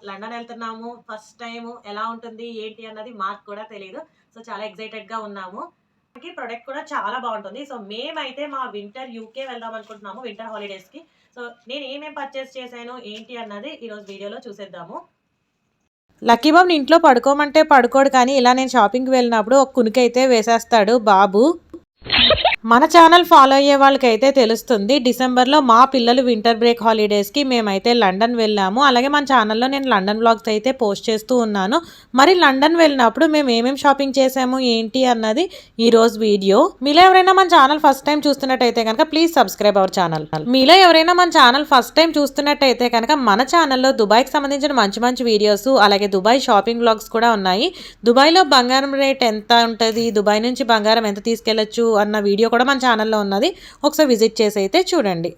London వెళ్తున్నాము. First time ఎలా ఉంటుంది, ఏంటి అన్నది మాకు కూడా తెలీదు. సో, చాలా ఎక్సైటెడ్‌గా ఉన్నాము. మనకి ప్రొడక్ట్ కూడా చాలా బావుంటుంది. సో, మేమైతే మా వింటర్ యూకే వెళ్దాం అనుకుంటున్నాము వింటర్ హాలిడేస్‌కి. సో, నేను ఏమేం పర్చేస్ చేశాను, ఏంటి అన్నది ఈరోజు వీడియోలో చూసేద్దాము. లక్కీ బాబుని ఇంట్లో పడుకోమంటే పడుకోడు కానీ, ఇలా నేను షాపింగ్‌కి వెళ్ళినప్పుడు ఒక కునుకైతే వేసేస్తాడు బాబు. మన ఛానల్ ఫాలో అయ్యే వాళ్ళకైతే తెలుస్తుంది. డిసెంబర్లో మా పిల్లలు వింటర్ బ్రేక్ హాలిడేస్కి మేమైతే లండన్ వెళ్ళాము. అలాగే మన ఛానల్లో నేను లండన్ వ్లాగ్స్ అయితే పోస్ట్ చేస్తూ ఉన్నాను. మరి లండన్ వెళ్ళినప్పుడు మేము ఏమేమి షాపింగ్ చేసాము ఏంటి అన్నది ఈరోజు వీడియో. మీలో ఎవరైనా మన ఛానల్ ఫస్ట్ టైం చూస్తున్నట్టయితే కనుక ప్లీజ్ సబ్స్క్రైబ్ అవర్ ఛానల్. మీలో ఎవరైనా మన ఛానల్ ఫస్ట్ టైం చూస్తున్నట్టయితే కనుక మన ఛానల్లో దుబాయ్కి సంబంధించిన మంచి మంచి వీడియోస్, అలాగే దుబాయ్ షాపింగ్ వ్లాగ్స్ కూడా ఉన్నాయి. దుబాయ్లో బంగారం రేట్ ఎంత ఉంటుంది, దుబాయ్ నుంచి బంగారం ఎంత తీసుకెళ్లొచ్చు అన్న వీడియో కూడా మన ఛానల్లో ఉన్నది. ఒకసారి విజిట్ చేసి అయితే చూడండి.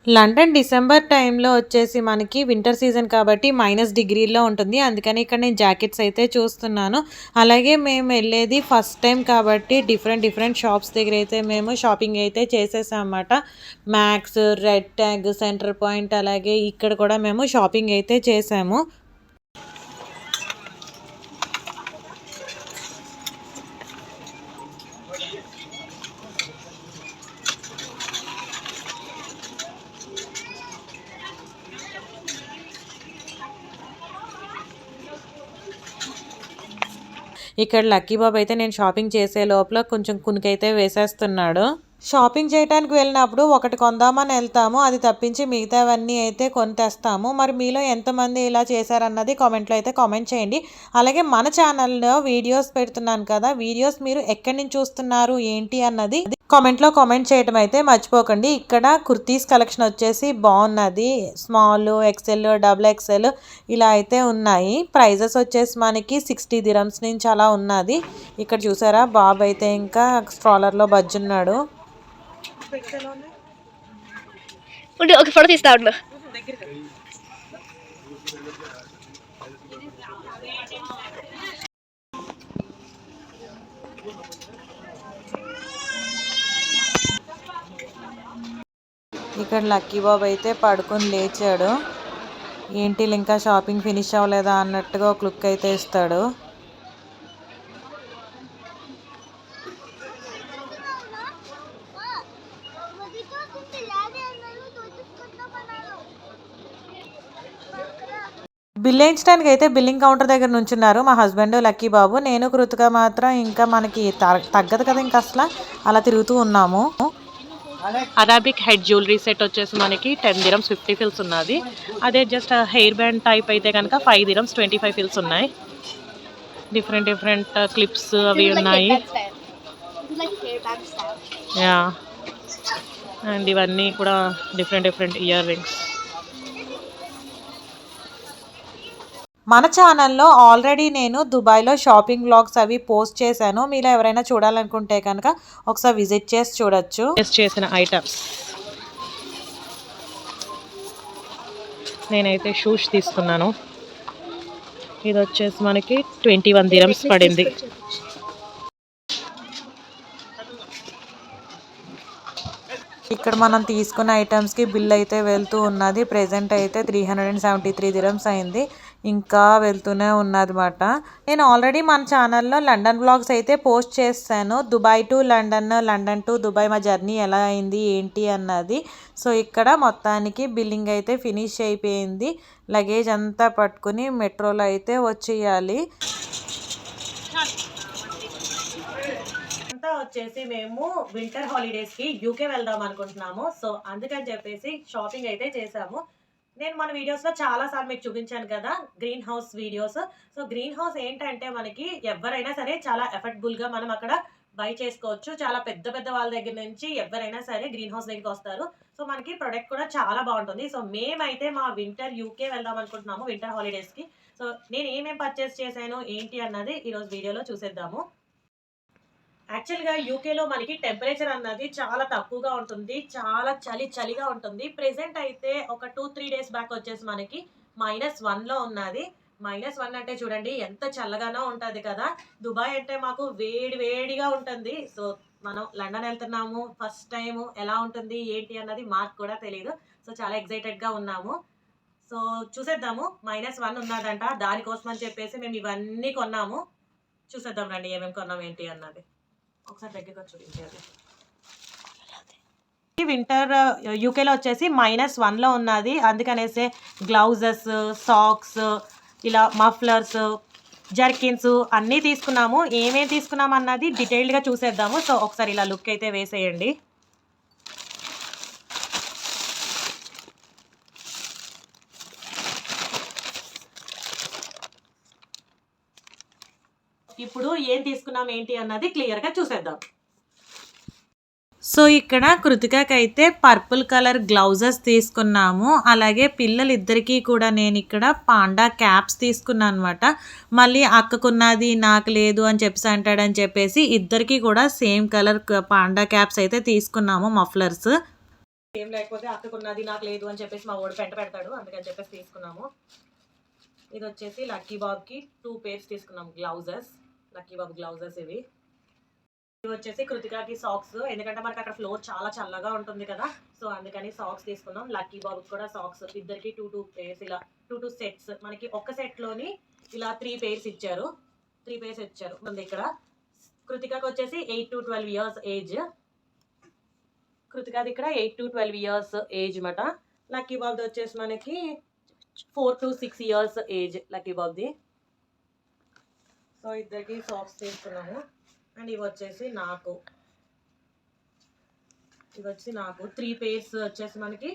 లండన్ డిసెంబర్ టైంలో వచ్చేసి మనకి వింటర్ సీజన్ కాబట్టి -డిగ్రీల్లో ఉంటుంది. అందుకని ఇక్కడ నేను జాకెట్స్ అయితే చూస్తున్నాను. అలాగే మేము వెళ్ళేది ఫస్ట్ టైం కాబట్టి డిఫరెంట్ షాప్స్ దగ్గర అయితే మేము షాపింగ్ అయితే చేసేసాం అన్నమాట. Max, red tag, centre point, అలాగే ఇక్కడ కూడా మేము షాపింగ్ అయితే చేసాము. ఇక్కడ లక్కీ బాబు అయితే నేను షాపింగ్ చేసే లోపల కొంచెం కునికైతే వేసేస్తున్నాడు. షాపింగ్ చేయడానికి వెళ్ళినప్పుడు ఒకటి కొందామని వెళ్తాము, అది తప్పించి మిగతావన్నీ అయితే కొని తెస్తాము. మరి మీలో ఎంతమంది ఇలా చేశారన్నది కామెంట్లో అయితే కామెంట్ చేయండి. అలాగే మన ఛానల్లో వీడియోస్ పెడుతున్నాను కదా, వీడియోస్ మీరు ఎక్కడి నుంచి చూస్తున్నారు ఏంటి అన్నది కామెంట్లో కామెంట్ చేయడం అయితే మర్చిపోకండి. ఇక్కడ కుర్తీస్ కలెక్షన్ వచ్చేసి బాగున్నది. స్మాల్, ఎక్సెల్, డబుల్ ఎక్సెల్ ఇలా అయితే ఉన్నాయి. ప్రైజెస్ వచ్చేసి మనకి 60 dirhams నుంచి అలా ఉన్నది. ఇక్కడ చూసారా బాబు అయితే ఇంకా స్ట్రాలర్లో బజ్జున్నాడు. ఒక ఫోటో తీస్తా ఉండు. ఇక్కడ లక్కీ బాబు అయితే పడుకొని లేచాడు. ఏంటి ఇంకా షాపింగ్ ఫినిష్ అవ్వలేదా అన్నట్టుగా ఒక లుక్ అయితే ఇస్తాడు. బిల్ వేయించడానికి అయితే బిల్లింగ్ కౌంటర్ దగ్గర నుంచున్నారు మా హస్బెండ్, లక్కీ బాబు. నేను కృతిక మాత్రం ఇంకా మనకి తగ్గదు కదా ఇంకా అసలు అలా తిరుగుతూ ఉన్నాము. అరాబిక్ హెడ్ జ్యువెలరీ సెట్ వచ్చేసి మనకి 10 dirhams 50 fils ఉన్నది. అదే జస్ట్ హెయిర్ బ్యాండ్ టైప్ అయితే కనుక 5 dirhams 25 fils ఉన్నాయి. డిఫరెంట్ క్లిప్స్ అవి ఉన్నాయి. యా, అండ్ ఇవన్నీ కూడా డిఫరెంట్ ఇయర్ రింగ్స్. మన ఛానల్లో ఆల్రెడీ నేను దుబాయ్లో షాపింగ్ వ్లాగ్స్ అవి పోస్ట్ చేశాను. మీరు ఎవరైనా చూడాలనుకుంటే కనుక ఒకసారి విజిట్ చేసి చూడొచ్చు. చేసిన ఐటమ్స్ నేనైతే షూస్ తీసుకున్నాను. ఇది వచ్చేసి మనకి 21 dirhams పడింది. ఇక్కడ మనం తీసుకున్న ఐటమ్స్కి బిల్ అయితే వెళ్తూ ఉన్నది. ప్రెజెంట్ అయితే 373 dirhams అయింది. ఇంకా వెళ్తూనే ఉన్నదన్నమాట. నేను ఆల్రెడీ మన ఛానల్లో లండన్ వ్లాగ్స్ అయితే పోస్ట్ చేశాను. Dubai to London, London to Dubai మా జర్నీ ఎలా అయింది ఏంటి అన్నది. సో ఇక్కడ మొత్తానికి బిల్లింగ్ అయితే ఫినిష్ అయిపోయింది. లగేజ్ అంతా పట్టుకుని మెట్రోలో అయితే వచ్చేయాలి. వచ్చేసి మేము వింటర్ హాలిడేస్ కి యూకే వెళ్దాం అనుకుంటున్నాము. సో అందుకని చెప్పేసి షాపింగ్ అయితే చేసాము. నేను మన వీడియోస్ లో చాలా సార్లు మీకు చూపించాను కదా green house videos. So green house ఏంటంటే మనకి ఎవరైనా సరే చాలా ఎఫర్టబుల్ గా మనం అక్కడ బై చేసుకోవచ్చు. చాలా పెద్ద వాళ్ళ దగ్గర నుంచి ఎవరైనా సరే గ్రీన్ హౌస్ దగ్గరికి వస్తారు. సో మనకి ప్రొడక్ట్ కూడా చాలా బాగుంటుంది. సో మేమైతే మా వింటర్ యూకే వెళ్దాం అనుకుంటున్నాము వింటర్ హాలిడేస్ కి. సో నేను ఏమేమి పర్చేస్ చేశాను ఏంటి అన్నది ఈరోజు వీడియోలో చూసేద్దాము. యాక్చువల్గా యూకేలో మనకి టెంపరేచర్ అన్నది చాలా తక్కువగా ఉంటుంది. చాలా చలిగా ఉంటుంది. ప్రెసెంట్ అయితే ఒక 2-3 days బ్యాక్ వచ్చేసి మనకి -1లో ఉన్నది. -1 అంటే చూడండి ఎంత చల్లగానో ఉంటుంది కదా. దుబాయ్ అంటే మాకు వేడిగా ఉంటుంది. సో మనం లండన్ వెళ్తున్నాము ఫస్ట్ టైము ఎలా ఉంటుంది ఏంటి అన్నది మాకు కూడా తెలియదు. సో చాలా ఎక్సైటెడ్గా ఉన్నాము. సో చూసేద్దాము. -1 ఉన్నదంట. దానికోసం అని చెప్పేసి మేము ఇవన్నీ కొన్నాము. చూసేద్దాం రండి ఏమేమి కొన్నాం ఏంటి అన్నది. ఒకసారి దగ్గరికి వచ్చి చూపించేది. వింటర్ యూకేలో వచ్చేసి -1లో ఉన్నది. అందుకనేసి గ్లౌజెస్, సాక్స్, ఇలా మఫ్లర్స్, జర్కిన్స్ అన్నీ తీసుకున్నాము. ఏమేమి తీసుకున్నాం అన్నది డీటెయిల్డ్గా చూసేద్దాము. సో ఒకసారి ఇలా లుక్ అయితే వేసేయండి. ఇప్పుడు ఏం తీసుకున్నాం ఏంటి అన్నది క్లియర్గా చూసేద్దాం. సో ఇక్కడ కృతికకి అయితే పర్పుల్ కలర్ గ్లౌజెస్ తీసుకున్నాము. అలాగే పిల్లలిద్దరికీ కూడా నేను ఇక్కడ పాండా క్యాప్స్ తీసుకున్నాను అనమాట. మళ్ళీ అక్కకున్నది నాకు లేదు అని అంటాడని చెప్పేసి ఇద్దరికీ కూడా సేమ్ కలర్ పాండా క్యాప్స్ అయితే తీసుకున్నాము, మఫ్లర్స్. ఏం లేకపోతే అక్కకున్నది నాకు లేదు అని చెప్పేసి మా వాడు పెడతాడు, అందుకని చెప్పేసి తీసుకున్నాము. ఇది వచ్చేసి లక్కీ బాబ్కి 2 పేర్స్ తీసుకున్నాము గ్లౌజెస్, లక్కీ బాబ్ గ్లౌజెస్ ఇవి. ఇవి వచ్చేసి కృతికాకి సాక్స్, ఎందుకంటే మనకి అక్కడ ఫ్లోర్ చాలా చల్లగా ఉంటుంది కదా, సో అందుకని సాక్స్ తీసుకున్నాం. లక్కీ బాబుకి కూడా సాక్స్, ఇద్దరికి 2 పేర్స్, ఇలా 2 సెట్స్. మనకి ఒక్క సెట్లోని ఇలా 3 పేర్స్ ఇచ్చారు, 3 పేర్స్ ఇచ్చారు. మన ఇక్కడ కృతికాకి వచ్చేసి 8 to 12 years ఏజ్, కృతికాది ఇక్కడ 8 to 12 years ఏజ్ మాట. లక్కీ బాబ్ది వచ్చేసి మనకి 4 to 6 years ఏజ్ లక్కీ బాబ్ది. సో ఇద్దరికి సాక్స్ తీసుకున్నాము. అండ్ ఇవి వచ్చేసి నాకు 3 పేర్స్ వచ్చేసి మనకి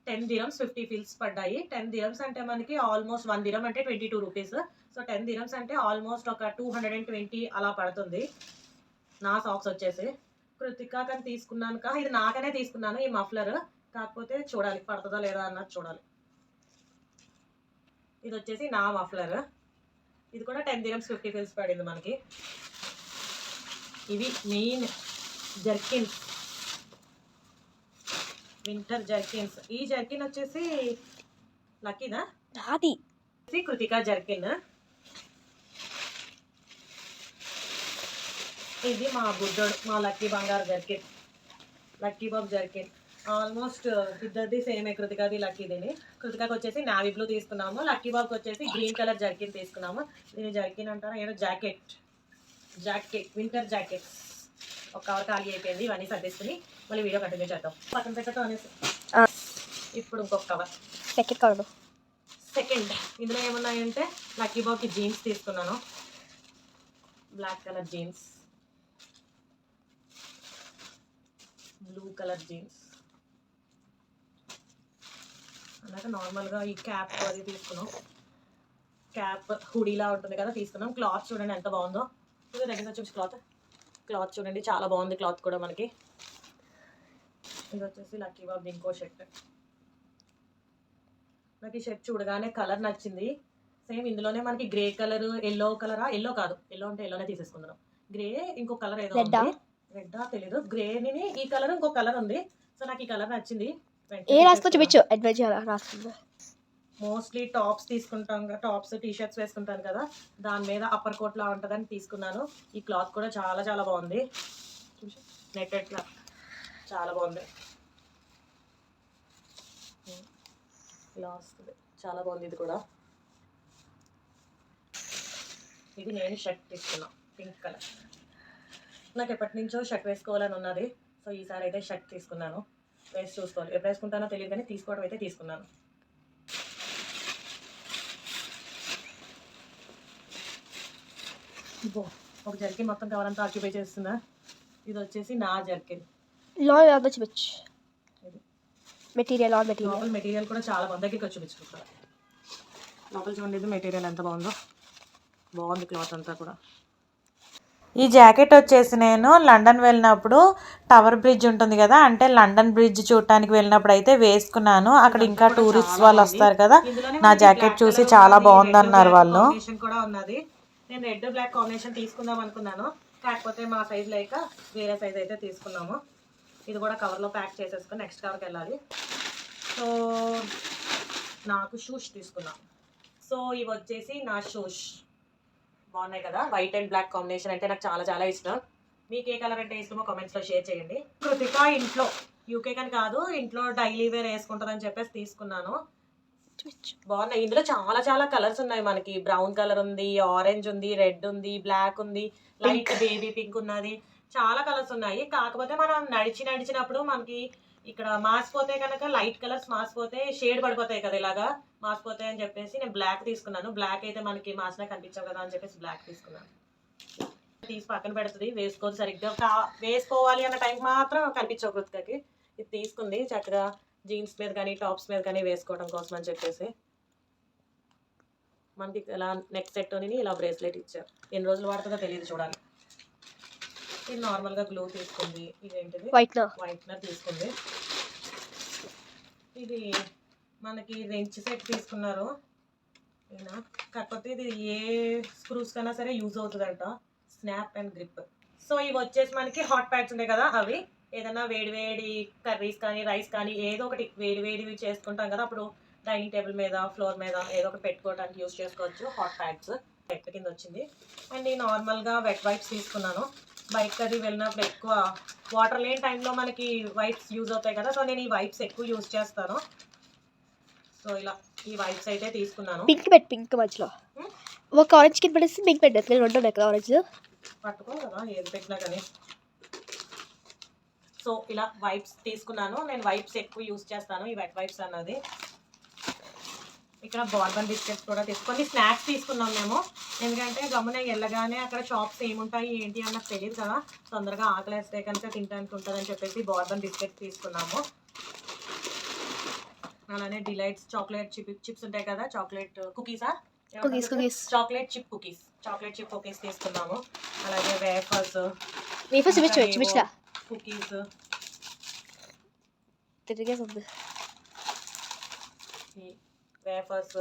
10 dirhams 50 fils పడ్డాయి. 10 dirhams అంటే మనకి ఆల్మోస్ట్ 1 dirham అంటే 22 రూపీస్. సో 10 dirhams అంటే ఆల్మోస్ట్ ఒక 220 అలా పడుతుంది నా సాక్స్ వచ్చేసి. కృతికాకని తీసుకున్నాను కా, ఇది నాకనే తీసుకున్నాను ఈ మఫ్లర్, కాకపోతే చూడాలి పడుతుందా లేదా అన్నది చూడాలి. ఇది వచ్చేసి నా మఫ్లర్, ఇది కూడా 10 dirhams 50 fils పడింది మనకి. ఇవి మెయిన్ జర్కిన్స్, వింటర్ జర్కిన్స్. ఈ జర్కిన్ వచ్చేసి లక్కీదా, అది కృతికా జర్కిన్. ఇది మా బుడ్డోడు, మా లక్కీ బంగారు jerkin, lucky Bob jerkin. Almost ఇద్దరిది సేమే, కృతికాది లక్కీదిని. కృతికాకి వచ్చేసి నావీ బ్లూ తీసుకున్నాము, లక్కీ బాబ్కి వచ్చేసి గ్రీన్ కలర్ జర్కిన్ తీసుకున్నాము. దీని జర్కిన్ అంటారా ఏదో జాకెట్, వింటర్ జాకెట్స్. ఒక కవర్ ఖాళీ అయిపోయింది, ఇవన్నీ సర్దేసుకుని మళ్ళీ వీడియో కంటిన్యూ చేద్దాం. పక్కన పెట్టడం అనేసి ఇప్పుడు ఇంకొక కవర్, సెకండ్. ఇందులో ఏమున్నాయంటే లక్కీ బాబ్కి జీన్స్ తీసుకున్నాను, black colour jeans, blue colour jeans. అలాగే నార్మల్గా ఈ క్యాప్ అది తీసుకున్నాం, క్యాప్ హుడీలా ఉంటుంది కదా తీసుకున్నాం. క్లాత్ చూడండి ఎంత బాగుందో, ఇది దగ్గర చూసి క్లాత్ చూడండి చాలా బాగుంది, క్లాత్ కూడా మనకి. ఇది వచ్చేసి లక్కీ బాబ్ ఇంకో షర్ట్. నాకు ఈ షర్ట్ చూడగానే కలర్ నచ్చింది. సేమ్ ఇందులోనే మనకి గ్రే కలర్, ఎల్లో కలరా, ఎల్లో కాదు, ఎల్లో అంటే ఎల్లోనే తీసేసుకుందాం. గ్రే, ఇంకో కలర్ ఏదో ఉంది, రెడ్డా తెలీదు, గ్రేని ఈ కలర్, ఇంకో కలర్ ఉంది. సో నాకు ఈ కలర్ నచ్చింది. మోస్ట్లీ టాప్స్ తీసుకుంటాం కదా, టాప్స్ టీ షర్ట్స్ వేసుకుంటాను కదా, దాని మీద అప్పర్ కోట్ లా ఉంటుందని తీసుకున్నాను. ఈ క్లాత్ కూడా చాలా చాలా బాగుంది, నెట్టెడ్ క్లాత్ చాలా బాగుంది, ఇలా వస్తుంది, చాలా బాగుంది. ఇది కూడా, ఇది నేను షర్ట్ తీసుకున్నా పింక్ కలర్. నాకు ఎప్పటి నుంచో షర్ట్ వేసుకోవాలని ఉన్నది, సో ఈసారి అయితే షర్ట్ తీసుకున్నాను. వేసి చూసుకోవాలి, ఎప్పుడు వేసుకుంటానో తెలియదు కానీ తీసుకోవడం అయితే తీసుకున్నాను. ఒక జర్కిన్ మొత్తం కవర్ అంతా ఆక్యుపై చేస్తుందా. ఇది వచ్చేసి నా జర్కిన్, మెటీరియల్ కూడా చాలా బాగుంది. దగ్గరికి వచ్చి చూపించుకుంటారు లోపల చూడండి, ఇది మెటీరియల్ ఎంత బాగుందో, బాగుంది క్లాత్ అంతా కూడా. ఈ జాకెట్ వచ్చేసి నేను లండన్ వెళ్ళినప్పుడు టవర్ బ్రిడ్జ్ ఉంటుంది కదా, అంటే లండన్ బ్రిడ్జ్ చూడటానికి వెళ్ళినప్పుడు అయితే వేసుకున్నాను. అక్కడ ఇంకా టూరిస్ట్ వాళ్ళు వస్తారు కదా, నా జాకెట్ చూసి చాలా బాగుంది అన్నారు వాళ్ళు. కూడా ఉన్నది, నేను రెడ్ బ్లాక్ కాంబినేషన్ తీసుకుందాం అనుకున్నాను, కాకపోతే మా సైజ్ లేక వేరే సైజ్ అయితే తీసుకున్నాము. ఇది కూడా కవర్లో ప్యాక్ చేసేసుకుని నెక్స్ట్ కవర్కి వెళ్ళాలి. సో నాకు షూస్ తీసుకున్నాం. సో ఇవి వచ్చేసి నా షూస్, బాగున్నాయి కదా, వైట్ అండ్ బ్లాక్ కాంబినేషన్ అంటే నాకు చాలా చాలా ఇష్టం. మీకు ఏ కలర్ అంటే ఇష్టమో కామెంట్స్లో షేర్ చేయండి. కృతిక ఇంట్లో, యూకే కానీ కాదు, ఇంట్లో డైలీ వేర్ వేసుకుంటుందని చెప్పేసి తీసుకున్నాను. బాగున్నాయి. ఇందులో చాలా చాలా కలర్స్ ఉన్నాయి మనకి. బ్రౌన్ కలర్ ఉంది, ఆరెంజ్ ఉంది, రెడ్ ఉంది, బ్లాక్ ఉంది, లైట్ బేబీ పింక్ ఉన్నది. చాలా కలర్స్ ఉన్నాయి. కాకపోతే మనం నడిచినప్పుడు మనకి ఇక్కడ మాసిపోతే కనుక లైట్ కలర్స్ మాసిపోతే షేడ్ పడిపోతాయి కదా, ఇలాగా మాసిపోతాయి అని చెప్పేసి నేను బ్లాక్ తీసుకున్నాను. బ్లాక్ అయితే మనకి మాసినా కనిపించవు కదా అని చెప్పేసి బ్లాక్ తీసుకున్నాను. తీసి పక్కన పెడుతుంది, వేసుకోవాలి సరిగ్గా వేసుకోవాలి అన్న టైంకి మాత్రం కనిపించవు కృతికకి. ఇది తీసుకుంది చక్కగా జీన్స్ మీద కానీ టాప్స్ మీద కానీ వేసుకోవడం కోసం అని చెప్పేసి. మనకి ఇలా నెక్ సెట్ అని ఇలా బ్రేస్లెట్ ఇచ్చారు. ఎన్ని రోజులు వాడుతుందో తెలియదు, చూడాలి. ఇది నార్మల్గా గ్లో తీసుకుంది. ఇదేంటిది వైట్నర్ తీసుకుంది. ఇది మనకి రెంచ్ సెట్ తీసుకున్నారు. కాకపోతే ఇది ఏ స్క్రూస్ కన్నా సరే యూజ్ అవుతుందంట, స్నాప్ అండ్ గ్రిప్. సో ఇవి వచ్చేసి మనకి హాట్ ప్యాడ్స్ ఉంటాయి కదా, అవి ఏదైనా వేడి కర్రీస్ కానీ రైస్ కానీ ఏదో ఒకటి వేడివి చేసుకుంటాం కదా, అప్పుడు డైనింగ్ టేబుల్ మీద ఫ్లోర్ మీద ఏదో ఒకటి పెట్టుకోవడానికి యూజ్ చేసుకోవచ్చు. హాట్ ప్యాడ్స్ నెట్ కింద వచ్చింది. అండ్ నేను నార్మల్గా వెట్ వైప్స్ తీసుకున్నాను. బైక్ అది వెళ్ళినప్పుడు ఎక్కువ వాటర్ లేని టైంలో మనకి వైప్స్ యూజ్ అవుతాయి కదా, సో నేను ఈ వైప్స్ ఎక్కువ యూజ్ చేస్తాను. సో ఇలా ఈ వైప్స్ అయితే తీసుకున్నాను. పింక్ మధ్యలో ఒక ఆరెంజ్ కింద పెట్టేసి పింక్ పెట్టేసి రెండు ఉన్నాయి కదా ఆరెంజ్ పట్టుకో కదా ఏది పెట్టినా కానీ. సో ఇలా వైప్స్ తీసుకున్నాను. నేను వైప్స్ ఎక్కువ యూజ్ చేస్తాను, ఈ వెట్ వైప్స్ అన్నది. ఇక్కడ బార్బన్ బిస్కెట్స్ కూడా తీసుకొని స్నాక్స్ తీసుకున్నాం మేము. ఎందుకంటే గమ్మున వెళ్ళగానే అక్కడ షాప్స్ ఏముంటాయి ఏంటి అన్నది తెలియదు కదా, తొందరగా ఆకలేస్తే కనుక తినడానికి ఉంటుందని చెప్పేసి బార్బన్ బిస్కెట్స్ తీసుకున్నాము. అలానే డిలైట్స్ చాక్లెట్ చిప్స్ ఉంటాయి కదా, చాక్లెట్ కుకీసా, చాక్లెట్ చిప్ కుకీస్ తీసుకున్నాము. అలాగే వేఫర్స్ కుకీస్ వేఫర్స్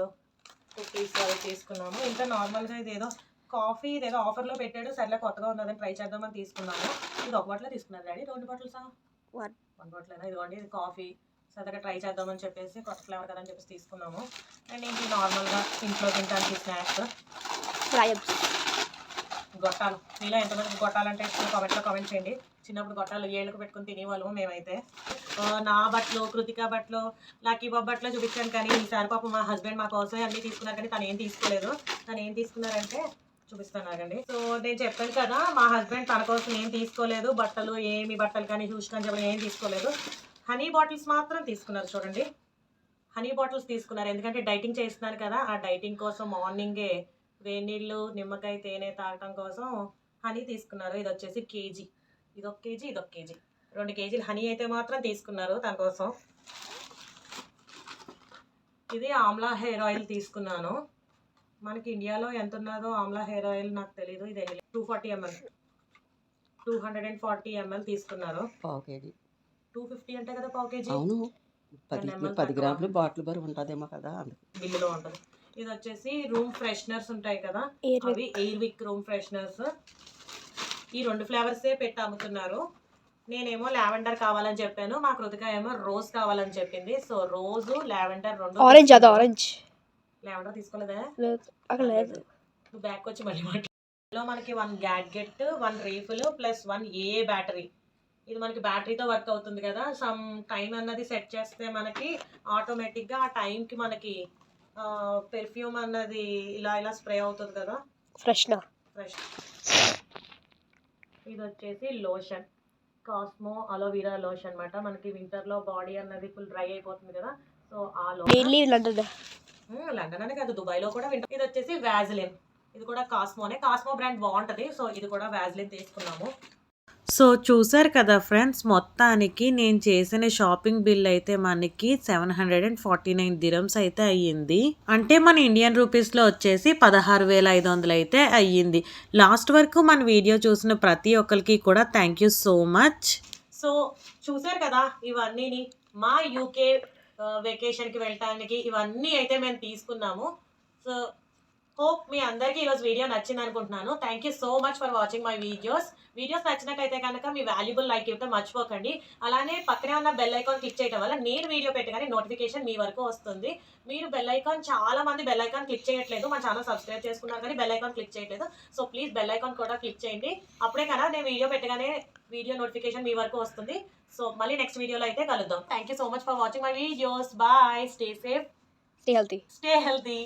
కుకీస్ అవి తీసుకున్నాము. ఇంకా నార్మల్గా ఇదేదో కాఫీ ఇదేదో ఆఫర్లో పెట్టాడు, సర్లే కొత్తగా ఉన్నదని ట్రై చేద్దామని తీసుకున్నాము. ఇది ఒక బాటిల్ తీసుకున్నారు డాడీ, 2 బాటిల్సా? 1 బాటిల్. ఇదిగోండి ఇది కాఫీ, సరదాగా ట్రై చేద్దామని చెప్పేసి కొత్త ఫ్లేవర్ కదా అని చెప్పేసి తీసుకున్నాము. అండ్ ఇంటి నార్మల్గా ఇంట్లో తినడానికి స్నాక్స్ గొట్టాలు. మీలో ఎంతమంది గొట్టాలంటే కామెంట్లో కామెంట్ చేయండి. చిన్నప్పుడు గొట్టాలు ఏళ్ళకు పెట్టుకుని తినేవాళ్ళము మేమైతే. నా బట్టలు, కృతిక బట్టలు, లక్కీ బాబు బట్టలు చూపించాను. కానీ ఈసారి పాప మా హస్బెండ్ మా కోసం అన్నీ తీసుకున్నారు, కానీ తను ఏం తీసుకోలేదు. తను ఏం తీసుకున్నారంటే చూపిస్తున్నారండి. సో నేను చెప్పాను కదా, మా హస్బెండ్ తన కోసం ఏం తీసుకోలేదు, బట్టలు కానీ షూస్ కానీ చెప్పడం ఏం తీసుకోలేదు. హనీ బాటిల్స్ మాత్రం తీసుకున్నారు. చూడండి, హనీ బాటిల్స్ తీసుకున్నారు. ఎందుకంటే డైటింగ్ చేస్తున్నారు కదా, ఆ డైటింగ్ కోసం మార్నింగే వేడి నీళ్ళు నిమ్మకాయ తేనె తాగటం కోసం హనీ తీసుకున్నారు. ఇది వచ్చేసి కేజీ, ఇదొక కేజీ 2 కేజీలు హనీ అయితే మాత్రం తీసుకున్నారు తన కోసం. ఇది ఆమ్లా హెయిర్ ఆయిల్ తీసుకున్నాను. మనకి ఇండియాలో ఎంత ఉన్నదో ఆమ్లా హెయిర్ ఆయిల్ నాకు తెలీదు. ఇది 240 ml 240 ml తీసుకున్నారు. 250 అంటే కదా పావు కేజీ. 10 గ్రాములు బాటిల్ బరువు ఉంటుందేమో కదా, బిల్లులో ఉంటుంది. ఇది వచ్చేసి రూమ్ ఫ్రెషనర్స్ ఉంటాయి కదా, అవి ఎయిర్ విక్ రూమ్ ఫ్రెషనర్స్. ఈ 2 ఫ్లేవర్సే పెట్టి అమ్ముతున్నారు. నేనేమో లావెండర్ కావాలని చెప్పాను, మా కృతిక ఏమో రోజ్ కావాలని చెప్పింది. సో రోజు లావెండర్ 2. Orange lavender తీసుకోలేదా? నువ్వు బ్యాక్ వచ్చి మళ్ళీ మాట్లాడు. మనకి 1 గ్యాడ్గెట్, 1 రీఫిల్ ప్లస్ 1 AA బ్యాటరీ. ఇది మనకి బ్యాటరీతో వర్క్ అవుతుంది కదా, సమ్ టైం అన్నది సెట్ చేస్తే మనకి ఆటోమేటిక్గా ఆ టైంకి మనకి పెర్ఫ్యూమ్ అన్నది ఇలా స్ప్రే అవుతుంది కదా, ఫ్రెష్. ఇది వచ్చేసి లోషన్, కాస్మో అలోవెరా లోషన్ అన్నమాట. మనకి వింటర్లో బాడీ అన్నది ఫుల్ డ్రై అయిపోతుంది కదా, సో ఆ లోషన్ లండన్ అనే కాదు దుబాయ్లో కూడా వింటర్. ఇది వచ్చేసి వ్యాజిలిన్, ఇది కూడా కాస్మో బ్రాండ్ బాగుంటుంది. సో ఇది కూడా వ్యాజిలిన్ తీసుకున్నాము. సో చూసారు కదా ఫ్రెండ్స్, మొత్తానికి నేను చేసిన షాపింగ్ బిల్ అయితే మనకి 749 dirhams అయితే అయ్యింది. అంటే మన ఇండియన్ రూపీస్లో వచ్చేసి 16,500 అయితే అయ్యింది. లాస్ట్ వరకు మన వీడియో చూసిన ప్రతి ఒక్కరికి కూడా thank you so much. So చూసారు కదా, ఇవన్నీ మా యూకే వెకేషన్కి వెళ్ళటానికి ఇవన్నీ అయితే మేము తీసుకున్నాము. సో హోప్ మీ అందరికీ ఈరోజు వీడియో నచ్చింది అనుకుంటున్నాను. Thank you so much for watching my videos నచ్చినట్టయితే కనుక మీ వాల్యుబుల్ లైక్ ఇవ్వడం మర్చిపోకండి. అలానే పక్కనే ఉన్న బెల్ ఐకాన్ క్లిక్ చేయడం వల్ల నేను వీడియో పెట్టగానే నోటిఫికేషన్ మీ వరకు వస్తుంది. మీరు బెల్ ఐకాన్, చాలా మంది బెల్ ఐకాన్ క్లిక్ చేయట్లేదు, మా ఛానల్ సబ్స్క్రైబ్ చేసుకున్నారు కానీ బెల్ ఐకాన్ క్లిక్ చేయట్లేదు. సో ప్లీజ్ బెల్ ఐకాన్ కూడా క్లిక్ చేయండి, అప్పుడే కదా నేను వీడియో పెట్టగానే వీడియో నోటిఫికేషన్ మీ వరకు వస్తుంది. సో మళ్ళీ నెక్స్ట్ వీడియోలో అయితే కలుద్దాం. Thank you so much for watching my videos. Bye, stay safe. Stay healthy. Stay healthy.